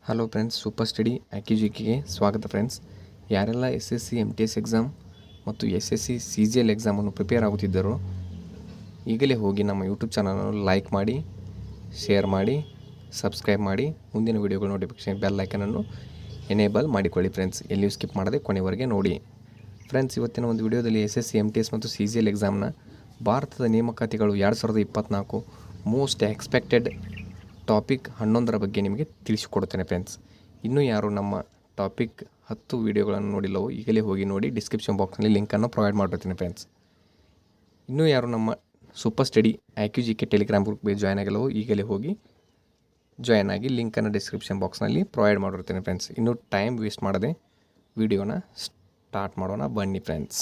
Hello friends, super study ಆ್ಯಕ್ಯುಜಿಕಿಗೆ ಸ್ವಾಗತ friends. ಯಾರೆಲ್ಲ SSC MTS exam ಮತ್ತು SSC CGL ಎಕ್ಸಾಮನ್ನು ಪ್ರಿಪೇರ್ ಆಗುತ್ತಿದ್ದರೋ ಈಗಲೇ ಹೋಗಿ ನಮ್ಮ ಯೂಟ್ಯೂಬ್ ಚಾನಲನ್ನು ಲೈಕ್ ಮಾಡಿ, ಶೇರ್ ಮಾಡಿ, ಸಬ್ಸ್ಕ್ರೈಬ್ ಮಾಡಿ, ಮುಂದಿನ ವೀಡಿಯೋಗಳ ನೋಟಿಫಿಕೇಷನ್ ಬೆಲ್ ಐಕನನ್ನು ಎನೇಬಲ್ ಮಾಡಿಕೊಳ್ಳಿ ಫ್ರೆಂಡ್ಸ್. ಎಲ್ಲಿಯೂ ಸ್ಕಿಪ್ ಮಾಡದೆ ಕೊನೆವರೆಗೆ ನೋಡಿ ಫ್ರೆಂಡ್ಸ್. ಇವತ್ತಿನ ಒಂದು ವಿಡಿಯೋದಲ್ಲಿ SSC MTS ಮತ್ತು CGL ಎಕ್ಸಾಮ್ನ ಭಾರತದ ನೇಮಕಾತಿಗಳು 2024 ಮೋಸ್ಟ್ ಎಕ್ಸ್ಪೆಕ್ಟೆಡ್ ಟಾಪಿಕ್ 11ರ ಬಗ್ಗೆ ನಿಮಗೆ ತಿಳಿಸಿಕೊಡುತ್ತೇನೆ ಫ್ರೆಂಡ್ಸ್. ಇನ್ನೂ ಯಾರು ನಮ್ಮ ಟಾಪಿಕ್ 10 ವೀಡಿಯೋಗಳನ್ನು ನೋಡಿಲ್ಲವೋ ಈಗಲೇ ಹೋಗಿ ನೋಡಿ. ಡಿಸ್ಕ್ರಿಪ್ಷನ್ ಬಾಕ್ಸ್ನಲ್ಲಿ ಲಿಂಕನ್ನು ಪ್ರೊವೈಡ್ ಮಾಡಿರ್ತೀನಿ ಫ್ರೆಂಡ್ಸ್. ಇನ್ನೂ ಯಾರು ನಮ್ಮ ಸೂಪರ್ ಸ್ಟಡಿ ಆ್ಯಕ್ಯುಜಿಕೆ ಟೆಲಿಗ್ರಾಮ್ ಗ್ರೂಪ್ಗೆ ಜಾಯ್ನ್ ಆಗಿಲ್ಲವೋ ಈಗಲೇ ಹೋಗಿ ಜಾಯ್ನ್ ಆಗಿ. ಲಿಂಕನ್ನು ಡಿಸ್ಕ್ರಿಪ್ಷನ್ ಬಾಕ್ಸ್ನಲ್ಲಿ ಪ್ರೊವೈಡ್ ಮಾಡಿರ್ತೀನಿ ಫ್ರೆಂಡ್ಸ್. ಇನ್ನೂ ಟೈಮ್ ವೇಸ್ಟ್ ಮಾಡದೆ ವಿಡಿಯೋನ ಸ್ಟಾರ್ಟ್ ಮಾಡೋಣ ಬನ್ನಿ ಫ್ರೆಂಡ್ಸ್.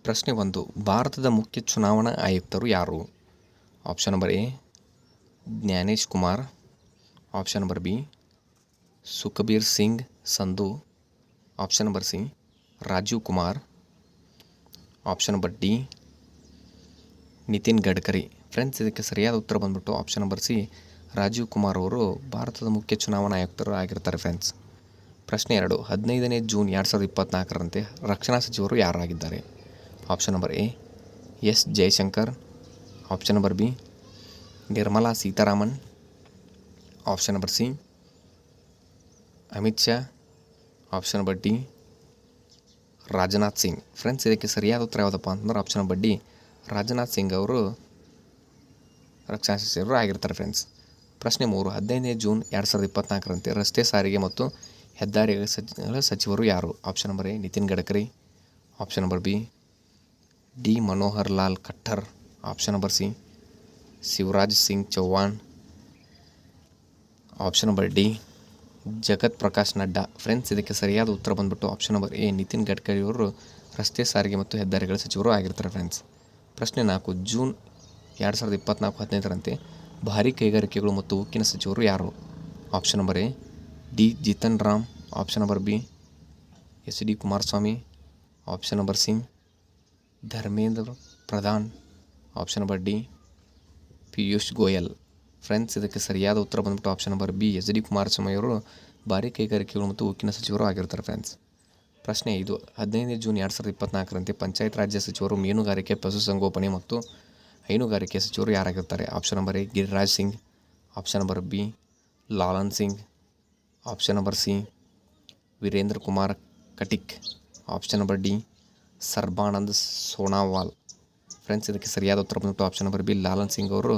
ಪ್ರಶ್ನೆ 1. ಭಾರತದ ಮುಖ್ಯ ಚುನಾವಣಾ ಆಯುಕ್ತರು ಯಾರು? Option number A Gyanesh Kumar, option number B Sukhbir Singh Sandhu, option number C Rajiv Kumar, option number D Nitin Gadkari. Friends, ಇದಕ್ಕೆ ಸರಿಯಾದ ಉತ್ತರ ಬಂದ್ಬಿಟ್ಟು option number C Rajiv Kumar ಅವರು ಭಾರತದ ಮುಖ್ಯ ಚುನಾವಣಾ ಆಯುಕ್ತರು ಆಗಿರ್ತಾರೆ ಫ್ರೆಂಡ್ಸ್. ಪ್ರಶ್ನೆ 2. 15ನೇ ಜೂನ್ 2024ರಂತೆ ರಕ್ಷಣಾ ಸಚಿವರು ಯಾರಾಗಿದ್ದಾರೆ? Option number A S Jaishankar, option number B Nirmala Sitharaman, option number C Amit Shah, option number D Rajnath Singh. Friends, ಇದಕ್ಕೆ ಸರಿಯಾದ ಉತ್ತರ ಯಾವುದಪ್ಪ ಅಂತಂದ್ರೆ option number D Rajnath Singh ಅವರು ರಕ್ಷಣಾ ಸಚಿವರು ಆಗಿರ್ತಾರೆ ಫ್ರೆಂಡ್ಸ್. ಪ್ರಶ್ನೆ 3. 15ನೇ ಜೂನ್ 2024ರಂತೆ ರಸ್ತೆ ಸಾರಿಗೆ ಮತ್ತು ಹೆದ್ದಾರಿಗಳ ಸಚಿವರು ಯಾರು? Option number A Nitin Gadkari, option number B D Manohar Lal Khattar, option number C Shivraj Singh Chouhan, option number D Jagat Prakash Nadda. Friends, ಇದಕ್ಕೆ ಸರಿಯಾದ ಉತ್ತರ ಬಂದ್ಬಿಟ್ಟು option number A Nitin Gadkari ಅವರು ರಸ್ತೆ ಸಾರಿಗೆ ಮತ್ತು ಹೆದ್ದಾರಿಗಳ ಸಚಿವರು ಆಗಿರ್ತಾರೆ ಫ್ರೆಂಡ್ಸ್. ಪ್ರಶ್ನೆ 4. ಜೂನ್ 2024 15ರಂತೆ ಭಾರೀ ಕೈಗಾರಿಕೆಗಳು ಮತ್ತು ಉಕ್ಕಿನ ಸಚಿವರು ಯಾರು? Option number A D Jitan Ram, option number B S D Kumaraswamy, option number C Dharmendra Pradhan, option number D Piyush Goyal. Friends, ಇದಕ್ಕೆ ಸರಿಯಾದ ಉತ್ತರ ಬಂದ್ಬಿಟ್ಟು option number B S D Kumaraswamy ಅವರು ಭಾರೀ ಕೈಗಾರಿಕೆಗಳು ಮತ್ತು ಉಕ್ಕಿನ ಸಚಿವರು ಆಗಿರ್ತಾರೆ ಫ್ರೆಂಡ್ಸ್. ಪ್ರಶ್ನೆ 5. 15ನೇ ಜೂನ್ 2024ರಂತೆ ಪಂಚಾಯತ್ ರಾಜ್ಯ ಸಚಿವರು, ಮೀನುಗಾರಿಕೆ, ಪಶುಸಂಗೋಪನೆ ಮತ್ತು ಹೈನುಗಾರಿಕೆ ಸಚಿವರು ಯಾರಾಗಿರ್ತಾರೆ? Option number A Giriraj Singh, option number B Lalan Singh, option number C Virendra Kumar Khatik, option number D Sarbananda Sonowal. Friends, ಇದಕ್ಕೆ ಸರಿಯಾದ ಉತ್ತರ ಬಂದ್ಬಿಟ್ಟು option number B Lalan Singh ಅವರು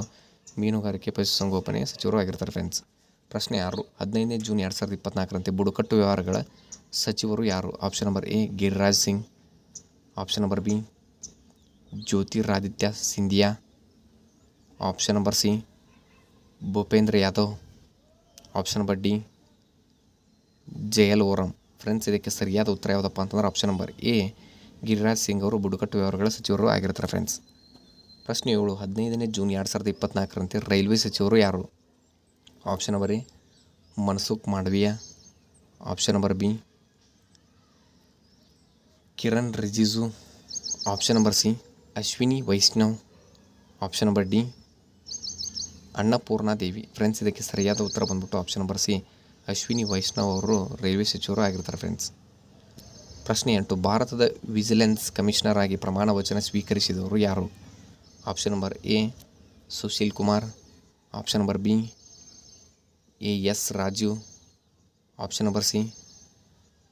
ಮೀನುಗಾರಿಕೆ ಪಶುಸಂಗೋಪನೆ ಸಚಿವರು ಆಗಿರ್ತಾರೆ ಫ್ರೆಂಡ್ಸ್. ಪ್ರಶ್ನೆ 6. 15ನೇ ಜೂನ್ 2024ರಂತೆ ಬುಡಕಟ್ಟು ವ್ಯವಹಾರಗಳ ಸಚಿವರು ಯಾರು? Option number A Giriraj Singh, option number B Jyotiraditya Scindia, option number C Bhupender Yadav, option number D Jual Oram. Friends, ಇದಕ್ಕೆ ಸರಿಯಾದ ಉತ್ತರ ಯಾವುದಪ್ಪ ಅಂತಂದ್ರೆ option number A Giriraj Singh ಅವರು ಬುಡಕಟ್ಟು ವ್ಯವಹಾರಗಳ ಸಚಿವರು ಆಗಿರ್ತಾರೆ ಫ್ರೆಂಡ್ಸ್. ಪ್ರಶ್ನೆ 7. 15ನೇ ಜೂನ್ 2024ರಂತೆ ರೈಲ್ವೆ ಸಚಿವರು ಯಾರು? Option number A Mansukh Mandaviya, option number B Kiren Rijiju, option number C Ashwini Vaishnaw, option number D Annapurna Devi. Friends, ಇದಕ್ಕೆ ಸರಿಯಾದ ಉತ್ತರ ಬಂದ್ಬಿಟ್ಟು option number C Ashwini Vaishnaw ಅವರು ರೈಲ್ವೆ ಸಚಿವರು ಆಗಿರ್ತಾರೆ ಫ್ರೆಂಡ್ಸ್. ಪ್ರಶ್ನೆ 8. ಭಾರತದ ವಿಜಿಲೆನ್ಸ್ ಕಮಿಷನರ್ ಆಗಿ ಪ್ರಮಾಣ ವಚನ ಸ್ವೀಕರಿಸಿದವರು ಯಾರು? Option number A Sushil Kumar, option number B S Rajeev, option number C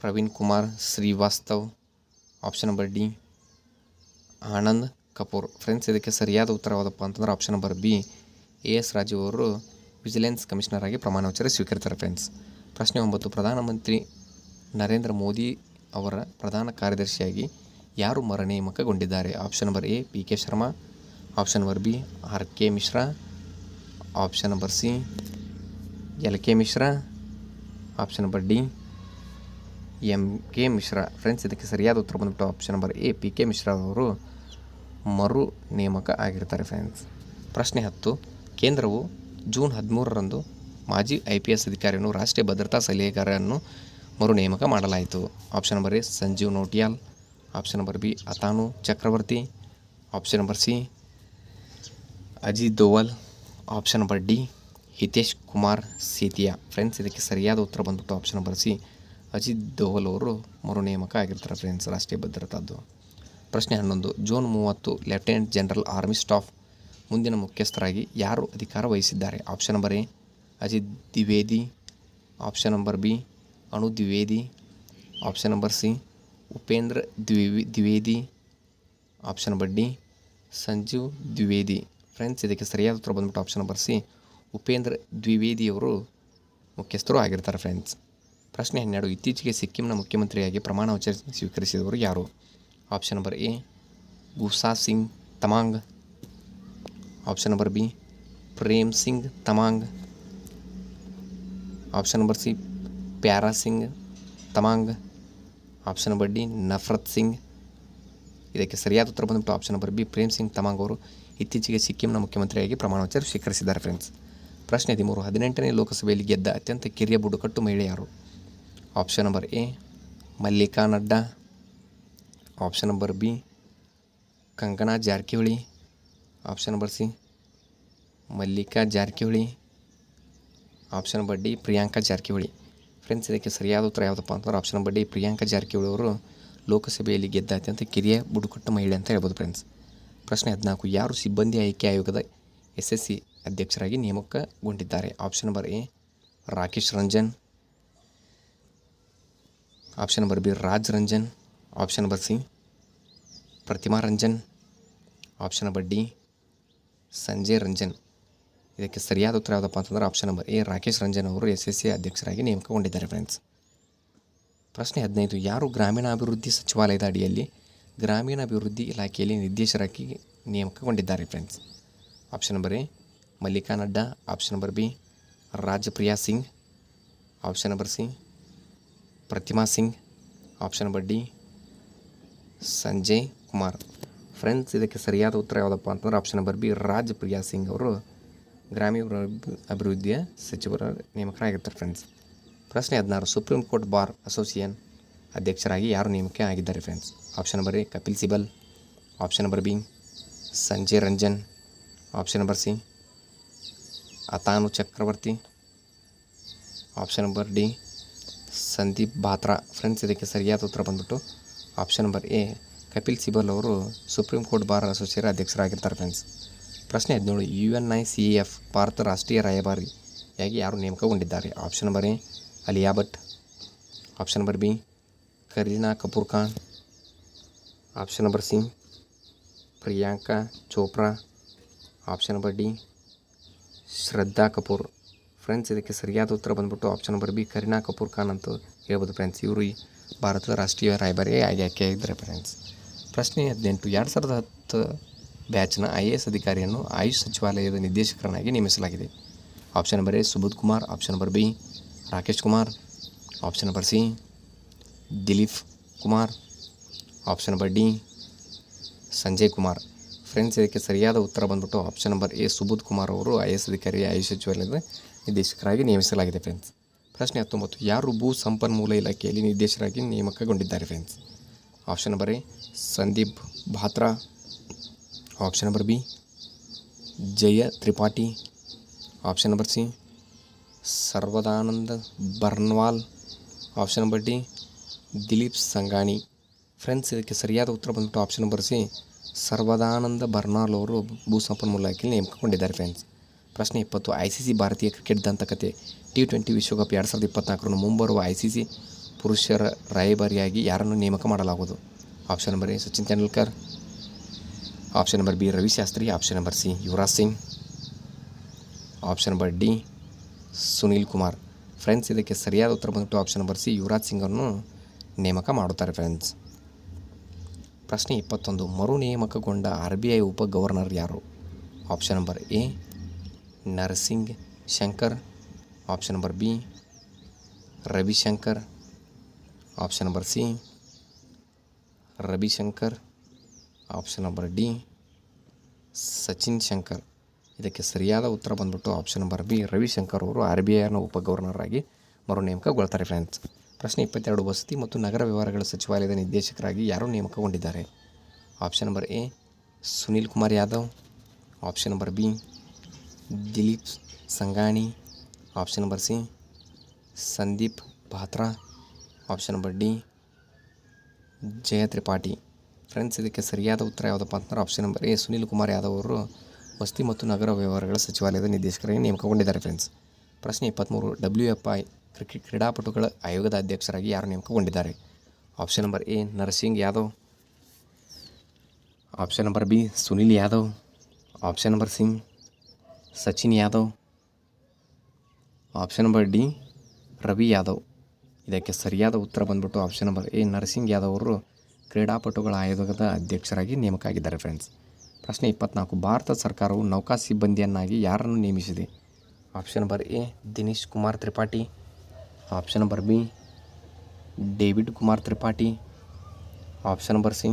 Praveen Kumar Srivastava, option number D Anand Kapoor. Friends, ಇದಕ್ಕೆ ಸರಿಯಾದ ಉತ್ತರ ಯಾವುದಪ್ಪ ಅಂತಂದ್ರೆ option number B S Rajeev ಅವರು ವಿಜಿಲೆನ್ಸ್ ಕಮಿಷನರ್ ಆಗಿ ಪ್ರಮಾಣ ವಚನ ಸ್ವೀಕರಿಸ್ತಾರೆ ಫ್ರೆಂಡ್ಸ್. ಪ್ರಶ್ನೆ 9. ಪ್ರಧಾನಮಂತ್ರಿ ನರೇಂದ್ರ ಮೋದಿ ಅವರ ಪ್ರಧಾನ ಕಾರ್ಯದರ್ಶಿಯಾಗಿ ಯಾರು ಮರು ನೇಮಕಗೊಂಡಿದ್ದಾರೆ? Option number A P K Sharma, option number B R K Mishra, option number C L K Mishra, option number D M K Mishra. Friends, ಇದಕ್ಕೆ ಸರಿಯಾದ ಉತ್ತರ ಬಂದ್ಬಿಟ್ಟು option number A P K Mishra ಅವರು ಮರು ನೇಮಕ ಆಗಿರ್ತಾರೆ ಫ್ರೆಂಡ್ಸ್. ಪ್ರಶ್ನೆ 10. ಕೇಂದ್ರವು ಜೂನ್ 13ರಂದು ಮಾಜಿ IPS ಅಧಿಕಾರಿಯನ್ನು ರಾಷ್ಟ್ರೀಯ ಭದ್ರತಾ ಸಲಹೆಗಾರನ್ನು ಮರು ನೇಮಕ ಮಾಡಲಾಯಿತು. Option number A Sanjeev Nautiyal, option number B Atanu Chakraborty, option number C Ajit Doval, option number D Hitesh Kumar Sethia. Friends ಇದಕ್ಕೆ ಸರಿಯಾದ ಉತ್ತರ ಬಂದ್ಬಿಟ್ಟು option number C, Ajit Doval ಅವರು ಮರು ನೇಮಕ ಆಗಿರ್ತಾರೆ ಫ್ರೆಂಡ್ಸ್, ರಾಷ್ಟ್ರೀಯ ಭದ್ರತಾದ್ದು. ಪ್ರಶ್ನೆ 11. June 30 lieutenant general army staff ಮುಂದಿನ ಮುಖ್ಯಸ್ಥರಾಗಿ ಯಾರು ಅಧಿಕಾರ ವಹಿಸಿದ್ದಾರೆ? Option number A Ajit Dwivedi, option number B Anu Dwivedi, option number C Upendra Dwivedi, option number D Sanjeev Dwivedi. Friends ಇದಕ್ಕೆ ಸರಿಯಾದ ಉತ್ತರ ಬಂದ್ಬಿಟ್ಟು ಆಪ್ಷನ್ ನಂಬರ್ ಸಿ ಉಪೇಂದ್ರ ದ್ವಿವೇದಿಯವರು ಮುಖ್ಯಸ್ಥರು ಆಗಿರ್ತಾರೆ ಫ್ರೆಂಡ್ಸ್. ಪ್ರಶ್ನೆ 12. ಇತ್ತೀಚೆಗೆ ಸಿಕ್ಕಿಂನ ಮುಖ್ಯಮಂತ್ರಿಯಾಗಿ ಪ್ರಮಾಣ ವಚನ ಸ್ವೀಕರಿಸಿದವರು ಯಾರು? Option number A Gusa Singh Tamang, option number B Prem Singh Tamang, option number C Pyara Singh Tamang, option number D Nafrat Singh. ಇದಕ್ಕೆ ಸರಿಯಾದ ಉತ್ತರ ಬಂದ್ಬಿಟ್ಟು option number B Prem Singh Tamang ಅವರು ಇತ್ತೀಚೆಗೆ ಸಿಕ್ಕಿಂನ ಮುಖ್ಯಮಂತ್ರಿಯಾಗಿ ಪ್ರಮಾಣ ವಚನ ಸ್ವೀಕರಿಸಿದ್ದಾರೆ ಫ್ರೆಂಡ್ಸ್. ಪ್ರಶ್ನೆ 13. 18ನೇ ಲೋಕಸಭೆಯಲ್ಲಿ ಗೆದ್ದ ಅತ್ಯಂತ ಕಿರಿಯ ಬುಡಕಟ್ಟು ಮಹಿಳೆ ಯಾರು? Option number A Mallika Nadda, option number B Kangana Jarkiholi, option number C Mallika Jarkiholi, option number D Priyanka Jarkiholi. Friends ಇದಕ್ಕೆ ಸರಿಯಾದ ಉತ್ತರ ಯಾವುದಪ್ಪ ಅಂತಂದ್ರೆ option number D Priyanka Jarkiholi ಅವರು ಲೋಕಸಭೆಯಲ್ಲಿ ಗೆದ್ದ ಅತ್ಯಂತ ಕಿರಿಯ ಬುಡಕಟ್ಟು ಮಹಿಳೆ ಅಂತ ಹೇಳ್ಬೋದು ಫ್ರೆಂಡ್ಸ್. ಪ್ರಶ್ನೆ 14. ಯಾರು ಸಿಬ್ಬಂದಿ ಆಯ್ಕೆ ಆಯೋಗದ SSC ಅಧ್ಯಕ್ಷರಾಗಿ ನೇಮಕಗೊಂಡಿದ್ದಾರೆ? Option number A Rakesh Ranjan, option number B Raj Ranjan, option number C Pratima Ranjan, option number D Sanjay Ranjan. ಇದಕ್ಕೆ ಸರಿಯಾದ ಉತ್ತರ ಯಾವುದಪ್ಪ ಅಂತಂದ್ರೆ option number A Rakesh Ranjan ಅವರು SSC ಅಧ್ಯಕ್ಷರಾಗಿ ನೇಮಕಗೊಂಡಿದ್ದಾರೆ ಫ್ರೆಂಡ್ಸ್. ಪ್ರಶ್ನೆ 15. ಯಾರು ಗ್ರಾಮೀಣಾಭಿವೃದ್ಧಿ ಸಚಿವಾಲಯದ ಅಡಿಯಲ್ಲಿ ಗ್ರಾಮೀಣಾಭಿವೃದ್ಧಿ ಇಲಾಖೆಯಲ್ಲಿ ನಿರ್ದೇಶಕರಾಗಿ ನೇಮಕಗೊಂಡಿದ್ದಾರೆ friends? Option number A Mallika Nadda, option number B Rajpriya Singh, option number C Pratima Singh, option number D Sanjay Kumar. Friends ಇದಕ್ಕೆ ಸರಿಯಾದ ಉತ್ತರ ಯಾವುದಪ್ಪ ಅಂತಂದ್ರೆ option number B Rajpriya Singh ಅವರು ಗ್ರಾಮೀಣ ಅಭಿವೃದ್ಧಿಯ ಸಚಿವರ ನೇಮಕರಾಗಿರ್ತಾರೆ ಫ್ರೆಂಡ್ಸ್. ಪ್ರಶ್ನೆ 16. ಸುಪ್ರೀಂ ಕೋರ್ಟ್ ಬಾರ್ ಅಸೋಸಿಯೇಷನ್ ಅಧ್ಯಕ್ಷರಾಗಿ ಯಾರು ನೇಮಕ ಆಗಿದ್ದಾರೆ friends? Option number A Kapil Sibal, option number B Sanjay Ranjan, option number C Atanu Chakraborty, option number D Sandeep Batra. Friends ಇದಕ್ಕೆ ಸರಿಯಾದ ಉತ್ತರ ಬಂದ್ಬಿಟ್ಟು option number A Kapil Sibal ಅವರು ಸುಪ್ರೀಂ ಕೋರ್ಟ್ ಬಾರ್ ಅಸೋಸಿಯೇಷನ್ ಅಧ್ಯಕ್ಷರಾಗಿರ್ತಾರೆ ಫ್ರೆಂಡ್ಸ್. ಪ್ರಶ್ನೆ 17. UNICEF ಭಾರತ ರಾಷ್ಟ್ರೀಯ ರಾಯಭಾರಿಯಾಗಿ ಯಾರು ನೇಮಕಗೊಂಡಿದ್ದಾರೆ? Option number A Alia Bhatt, option number B Kareena Kapoor Khan, option number C Priyanka Chopra, option number D Shraddha Kapoor. Friends ಇದಕ್ಕೆ ಸರಿಯಾದ ಉತ್ತರ ಬಂದ್ಬಿಟ್ಟು option number B Kareena Kapoor Khan ಅಂತ ಹೇಳ್ಬೋದು ಫ್ರೆಂಡ್ಸ್. ಇವರು ಈ ಭಾರತದ ರಾಷ್ಟ್ರೀಯ ರಾಯಭಾರಿಯಾಗಿ ಆಯ್ಕೆಯಾಗಿದ್ದಾರೆ ಫ್ರೆಂಡ್ಸ್. ಪ್ರಶ್ನೆ 18. 2010 ಬ್ಯಾಚ್ನ IAS ಅಧಿಕಾರಿಯನ್ನು ಆಯುಷ್ ಸಚಿವಾಲಯದ ನಿರ್ದೇಶಕರನ್ನಾಗಿ ನೇಮಿಸಲಾಗಿದೆ? Option number A Subodh Kumar, option number B Rakesh Kumar, option number C Dilip Kumar, option number D Sanjay Kumar. Friends ಇದಕ್ಕೆ ಸರಿಯಾದ ಉತ್ತರ ಬಂದ್ಬಿಟ್ಟು option number A Subodh Kumar ಅವರು IAS ಅಧಿಕಾರಿ ಆಯುಷ್ ಸಚಿವಾಲಯದ ನಿರ್ದೇಶಕರಾಗಿ ನೇಮಿಸಲಾಗಿದೆ ಫ್ರೆಂಡ್ಸ್. ಪ್ರಶ್ನೆ 19. ಯಾರು ಭೂ ಸಂಪನ್ಮೂಲ ಇಲಾಖೆಯಲ್ಲಿ ನಿರ್ದೇಶಕರಾಗಿ ನೇಮಕಗೊಂಡಿದ್ದಾರೆ friends? Option number A Sandeep Batra, option number B Jaya Tripathi, option number C Sarvadananda Barnwal, option number D Dilip Sanghani. Friends ಇದಕ್ಕೆ ಸರಿಯಾದ ಉತ್ತರ ಬಂದ್ಬಿಟ್ಟು option number C Sarvadananda Barnwal ಅವರು ಭೂ ಸಂಪನ್ಮೂಲ ಇಲಾಖೆಯಲ್ಲಿ ನೇಮಕಗೊಂಡಿದ್ದಾರೆ ಫ್ರೆಂಡ್ಸ್. ಪ್ರಶ್ನೆ 20. ICC ಭಾರತೀಯ ಕ್ರಿಕೆಟ್ ದಂತಕತೆ T20 ವಿಶ್ವಕಪ್ 2024 ಮುಂಬರುವ ICC ಪುರುಷರ ರಾಯಭಾರಿಯಾಗಿ ಯಾರನ್ನು ನೇಮಕ ಮಾಡಲಾಗುವುದು? Option number A Sachin Tendulkar, option number B Ravi Shastri, option number C Yuvraj Singh, option number D Sunil Kumar. Friends ಇದಕ್ಕೆ ಸರಿಯಾದ ಉತ್ತರ ಬಂದ್ಬಿಟ್ಟು ಆಪ್ಷನ್ ನಂಬರ್ ಸಿ ಯುವರಾಜ್ ಸಿಂಗನ್ನು ನೇಮಕ ಮಾಡುತ್ತಾರೆ ಫ್ರೆಂಡ್ಸ್. ಪ್ರಶ್ನೆ 21. ಮರು ನೇಮಕಗೊಂಡ RBI ಉಪ ಗವರ್ನರ್ ಯಾರು? Option number A nursing Shankar, option number B Ravishankar, option number C Ravishankar, option number D Sachin Shankar. ಇದಕ್ಕೆ ಸರಿಯಾದ ಉತ್ತರ ಬಂದ್ಬಿಟ್ಟು ಆಪ್ಷನ್ ನಂಬರ್ ಬಿ ರವಿಶಂಕರ್ ಅವರು RBIನ ಉಪ ಗವರ್ನರ್ ಆಗಿ ಮರು ನೇಮಕಗೊಳ್ತಾರೆ ಫ್ರೆಂಡ್ಸ್. ಪ್ರಶ್ನೆ 22. ವಸತಿ ಮತ್ತು ನಗರ ವ್ಯವಹಾರಗಳ ಸಚಿವಾಲಯದ ನಿರ್ದೇಶಕರಾಗಿ ಯಾರು ನೇಮಕಗೊಂಡಿದ್ದಾರೆ? Option number A Sunil Kumar Yadav, option number B Dilip Sanghani. Option number C Sandeep Batra. Option number D Jaya Tripathi. Friends, ಇದಕ್ಕೆ ಸರಿಯಾದ ಉತ್ತರ ಯಾವುದಪ್ಪ ಅಂತಂದ್ರೆ option number A Sunil Kumar Yadav ಅವರು ವಸತಿ ಮತ್ತು ನಗರ ವ್ಯವಹಾರಗಳ ಸಚಿವಾಲಯದ ನಿರ್ದೇಶಕರಾಗಿ ನೇಮಕಗೊಂಡಿದ್ದಾರೆ. ಫ್ರೆಂಡ್ಸ್, ಪ್ರಶ್ನೆ 23. WFI ಕ್ರೀಡಾಪಟುಗಳ ಆಯೋಗದ ಅಧ್ಯಕ್ಷರಾಗಿ ಯಾರು ನೇಮಕಗೊಂಡಿದ್ದಾರೆ? Option number A nursing Yadav. Option number B Sunil Yadav. Option number C Sachin Yadav. Option number D Ravi Yadav. ಇದಕ್ಕೆ ಸರಿಯಾದ ಉತ್ತರ ಬಂದ್ಬಿಟ್ಟು option number A nursing Yadav ಅವರು ಕ್ರೀಡಾಪಟುಗಳ ಆಯೋಗದ ಅಧ್ಯಕ್ಷರಾಗಿ ನೇಮಕ ಆಗಿದ್ದಾರೆ. ಫ್ರೆಂಡ್ಸ್, ಪ್ರಶ್ನೆ 24. ಭಾರತ ಸರ್ಕಾರವು ನೌಕಾ ಸಿಬ್ಬಂದಿಯನ್ನಾಗಿ ಯಾರನ್ನು ನೇಮಿಸಿದೆ? Option number A Dinesh Kumar Tripathi. Option number B David Kumar Tripathi. Option number C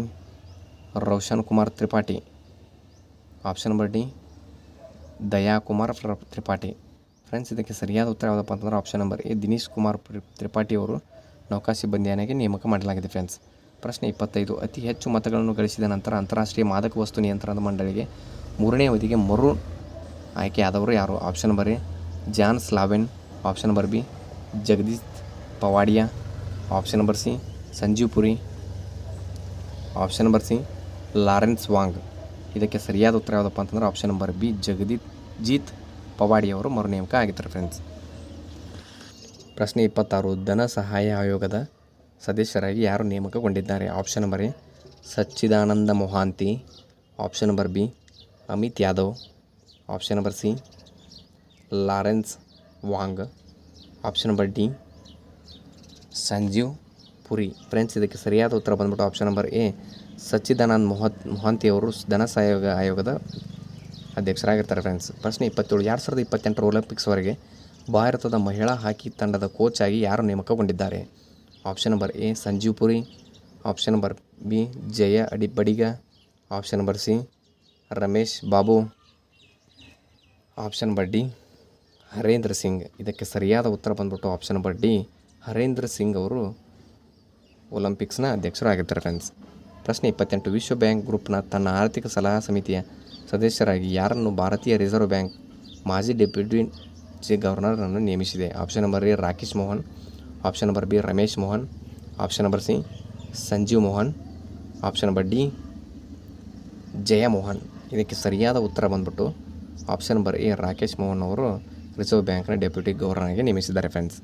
Roshan Kumar Tripathi. Option number D Daya Kumar Tripathi. Friends, ಇದಕ್ಕೆ ಸರಿಯಾದ ಉತ್ತರ ಯಾವುದಪ್ಪ ಅಂತಂದ್ರೆ option number A Dinesh Kumar Tripathi ಅವರು ನೌಕಾ ಸಿಬ್ಬಂದಿಯನ್ನಾಗಿ ನೇಮಕ ಮಾಡಲಾಗಿದೆ. ಫ್ರೆಂಡ್ಸ್, ಪ್ರಶ್ನೆ 25. ಅತಿ ಹೆಚ್ಚು ಮತಗಳನ್ನು ಗಳಿಸಿದ ನಂತರ ಅಂತಾರಾಷ್ಟ್ರೀಯ ಮಾದಕ ವಸ್ತು ನಿಯಂತ್ರಣ ಮಂಡಳಿಗೆ 3ನೇ ಅವಧಿಗೆ ಮರು ಆಯ್ಕೆಯಾದವರು ಯಾರು? Option number A John Slaven. Option number B Jagdish Pawadia. Option number C Sanjeev Puri. Option number C Lawrence Wong. ಇದಕ್ಕೆ ಸರಿಯಾದ ಉತ್ತರ ಯಾವುದಪ್ಪ ಅಂತಂದ್ರೆ option number B Jagdish Pawadi ಅವರು ಮರು ನೇಮಕ ಆಗಿದ್ದಾರೆ. ಫ್ರೆಂಡ್ಸ್, ಪ್ರಶ್ನೆ 26. ಧನ ಸಹಾಯ ಆಯೋಗದ ಸದಸ್ಯರಾಗಿ ಯಾರು ನೇಮಕಗೊಂಡಿದ್ದಾರೆ? Option number A Sachchidananda Mohanty. Option number B Amit Yadav. Option number C Lawrence Wong. Option number D Sanjeev Puri. Friends, ಇದಕ್ಕೆ ಸರಿಯಾದ ಉತ್ತರ ಬಂದ್ಬಿಟ್ಟು option number A Sachchidanand Mohanty ಅವರು ಧನ ಸಹಯೋಗ ಆಯೋಗದ ಅಧ್ಯಕ್ಷರಾಗಿರ್ತಾರೆ. ಫ್ರೆಂಡ್ಸ್, ಪ್ರಶ್ನೆ 27. 2028 ಒಲಿಂಪಿಕ್ಸ್ವರೆಗೆ ಭಾರತದ ಮಹಿಳಾ ಹಾಕಿ ತಂಡದ ಕೋಚ್ ಆಗಿ ಯಾರು ನೇಮಕಗೊಂಡಿದ್ದಾರೆ? Option number A Sanjeev Puri. Option number B Jaya Badiga. Option number C Ramesh Babu. Option number D Harendra Singh. ಇದಕ್ಕೆ ಸರಿಯಾದ ಉತ್ತರ ಬಂದ್ಬಿಟ್ಟು option number D Harendra Singh ಅವರು ಒಲಿಂಪಿಕ್ಸ್ನ ಅಧ್ಯಕ್ಷರು ಆಗಿರ್ತಾರೆ. ಫ್ರೆಂಡ್ಸ್, ಪ್ರಶ್ನೆ 28. ವಿಶ್ವ ಬ್ಯಾಂಕ್ ಗ್ರೂಪ್ನ ತನ್ನ ಆರ್ಥಿಕ ಸಲಹಾ ಸಮಿತಿಯ ಸದಸ್ಯರಾಗಿ ಯಾರನ್ನು ಭಾರತೀಯ ರಿಸರ್ವ್ ಬ್ಯಾಂಕ್ ಮಾಜಿ ಡೆಪ್ಯೂಟಿ ಗವರ್ನರನ್ನು ನೇಮಿಸಿದೆ? Option number A Rakesh Mohan. Option number B Ramesh Mohan. Option number C Sanjeev Mohan. Option number D Jaya Mohan. ಇದಕ್ಕೆ ಸರಿಯಾದ ಉತ್ತರ ಬಂದ್ಬಿಟ್ಟು option number A Rakesh Mohan ಅವರು ರಿಸರ್ವ್ ಬ್ಯಾಂಕ್ನ ಡೆಪ್ಯೂಟಿ ಗವರ್ನರ್ಗೆ ನೇಮಿಸಿದ್ದಾರೆ. ಫ್ರೆಂಡ್ಸ್,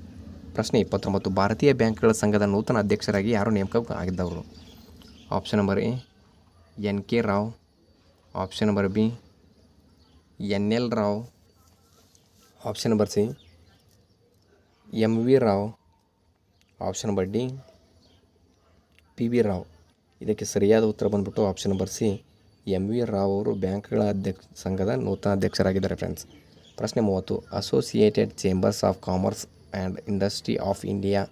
ಪ್ರಶ್ನೆ 29. ಭಾರತೀಯ ಬ್ಯಾಂಕ್ಗಳ ಸಂಘದ ನೂತನ ಅಧ್ಯಕ್ಷರಾಗಿ ಯಾರು ನೇಮಕ ಆಗಿದ್ದವರು? Option number A NK Rao. Option number B NL Rao. Option number C MV Rao. Option number D PV Rao. ಇದಕ್ಕೆ ಸರಿಯಾದ ಉತ್ತರ ಬಂದ್ಬಿಟ್ಟು option number C MV Rao ಅವರು ಬ್ಯಾಂಕ್ಗಳ ಸಂಘದ ನೂತನ ಅಧ್ಯಕ್ಷರಾಗಿದ್ದಾರೆ. ಫ್ರೆಂಡ್ಸ್, ಪ್ರಶ್ನೆ 30. Associated chambers of commerce and industry of India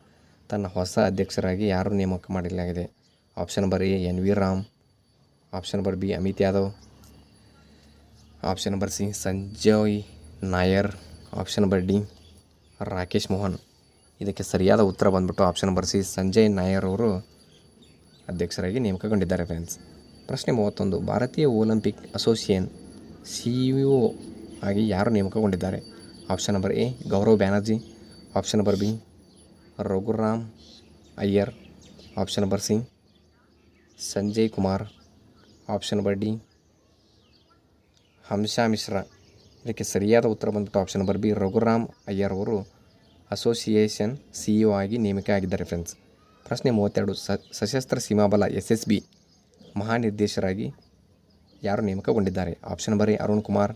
ತನ್ನ ಹೊಸ ಅಧ್ಯಕ್ಷರಾಗಿ ಯಾರು ನೇಮಕ ಮಾಡಲಾಗಿದೆ? Option number A NV Ram. Option number B Amit Yadav. Option number C Sanjay Nair. Option number D Rakesh Mohan. ಇದಕ್ಕೆ ಸರಿಯಾದ ಉತ್ತರ ಬಂದ್ಬಿಟ್ಟು option number C Sanjay Nair ಅವರು ಅಧ್ಯಕ್ಷರಾಗಿ ನೇಮಕಗೊಂಡಿದ್ದಾರೆ. ಫ್ರೆಂಡ್ಸ್, ಪ್ರಶ್ನೆ 31. ಭಾರತೀಯ ಒಲಿಂಪಿಕ್ ಅಸೋಸಿಯೇಷನ್ CEO ಆಗಿ ಯಾರು ನೇಮಕಗೊಂಡಿದ್ದಾರೆ? Option number A Gaurav Banerjee. Option number B Raghuram Iyer. Option number C Sanjay Kumar. Option number D Hamsa Mishra. ಇದಕ್ಕೆ ಸರಿಯಾದ ಉತ್ತರ ಬಂದ್ಬಿಟ್ಟು option number B Raghuram Iyer ಅವರು ಅಸೋಸಿಯೇಷನ್ CEO ಆಗಿ ನೇಮಕ ಆಗಿದ್ದಾರೆ. ಫ್ರೆಂಡ್ಸ್, ಪ್ರಶ್ನೆ 32. ಸಶಸ್ತ್ರ ಸೀಮಾಬಲ SSB ಮಹಾನಿರ್ದೇಶಕರಾಗಿ ಯಾರು ನೇಮಕಗೊಂಡಿದ್ದಾರೆ? Option number A Arun Kumar.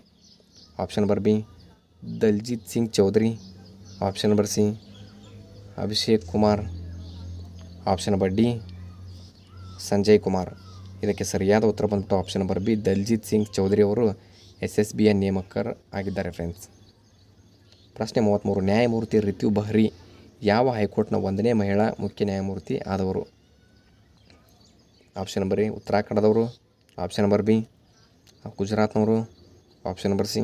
Option number B Daljit Singh Chaudhary. Option number C Abhishek Kumar. Option number D Sanjay Kumar. ಇದಕ್ಕೆ ಸರಿಯಾದ ಉತ್ತರ ಬಂದ್ಬಿಟ್ಟು option number B Daljit Singh Chaudhary ಅವರು SSBಯ ನೇಮಕರು ಆಗಿದ್ದಾರೆ. ಫ್ರೆಂಡ್ಸ್, ಪ್ರಶ್ನೆ 33. ನ್ಯಾಯಮೂರ್ತಿ ರಿತು ಬಹ್ರಿ ಯಾವ ಹೈಕೋರ್ಟ್ನ 1ನೇ ಮಹಿಳಾ ಮುಖ್ಯ ನ್ಯಾಯಮೂರ್ತಿ ಆದವರು? ಆಪ್ಷನ್ ನಂಬರ್ ಎ ಉತ್ತರಾಖಂಡದವರು. ಆಪ್ಷನ್ ನಂಬರ್ ಬಿ ಗುಜರಾತ್ನವರು. ಆಪ್ಷನ್ ನಂಬರ್ ಸಿ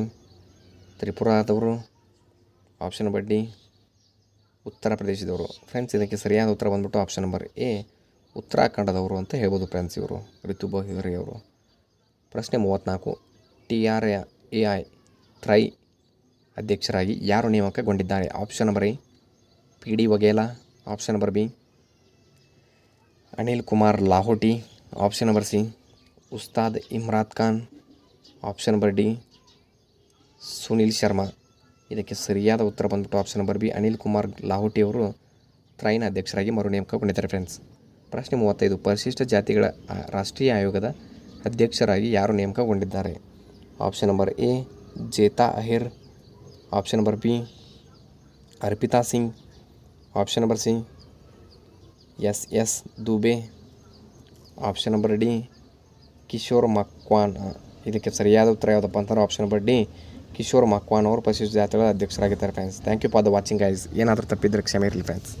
ತ್ರಿಪುರಾದವರು. ಆಪ್ಷನ್ ನಂಬರ್ ಡಿ ಉತ್ತರ ಪ್ರದೇಶದವರು. ಫ್ರೆಂಡ್ಸ್, ಇದಕ್ಕೆ ಸರಿಯಾದ ಉತ್ತರ ಬಂದ್ಬಿಟ್ಟು ಆಪ್ಷನ್ ನಂಬರ್ ಎ ಉತ್ತರಾಖಂಡದವರು ಅಂತ ಹೇಳ್ಬೋದು. ಫ್ರೆಂಡ್ಸ್, ಇವರು ರಿತು ಬಹ್ರಿ ಅವರು. ಪ್ರಶ್ನೆ 34. TRAI ಅಧ್ಯಕ್ಷರಾಗಿ ಯಾರು ನೇಮಕಗೊಂಡಿದ್ದಾರೆ? Option number A P D Vaghela, option number B Anil Kumar Lahoti, option number C Ustad Imrat Khan, option number D Sunil Sharma. ಇದಕ್ಕೆ ಸರಿಯಾದ ಉತ್ತರ ಬಂದ್ಬಿಟ್ಟು option number B Anil Kumar Lahoti ಅವರು ಟ್ರೈನ ಅಧ್ಯಕ್ಷರಾಗಿ ಮರು ನೇಮಕಗೊಂಡಿದ್ದಾರೆ ಫ್ರೆಂಡ್ಸ್. ಪ್ರಶ್ನೆ 35 ಪರಿಶಿಷ್ಟ ಜಾತಿಗಳ ರಾಷ್ಟ್ರೀಯ ಆಯೋಗದ ಅಧ್ಯಕ್ಷರಾಗಿ ಯಾರು ನೇಮಕಗೊಂಡಿದ್ದಾರೆ? Option number A Jeta Ahir, option number B Arpita Singh, option number C S Dubey, option number D Kishore Makwana. ಇದಕ್ಕೆ ಸರಿಯಾದ ಉತ್ತರ ಯಾವುದಪ್ಪ ಅಂತಂದ್ರೆ option number D Kishore Makwana ಅವರು ಪರಿಶಿಷ್ಟ ಜಾತಿಗಳ ಅಧ್ಯಕ್ಷರಾಗಿದ್ದಾರೆ friends. Thank you for the watching guys. ಏನಾದರೂ ತಪ್ಪಿದ್ರೆ ಕ್ಷಮೆ ಇರಲಿ ಫ್ರೆಂಡ್ಸ್.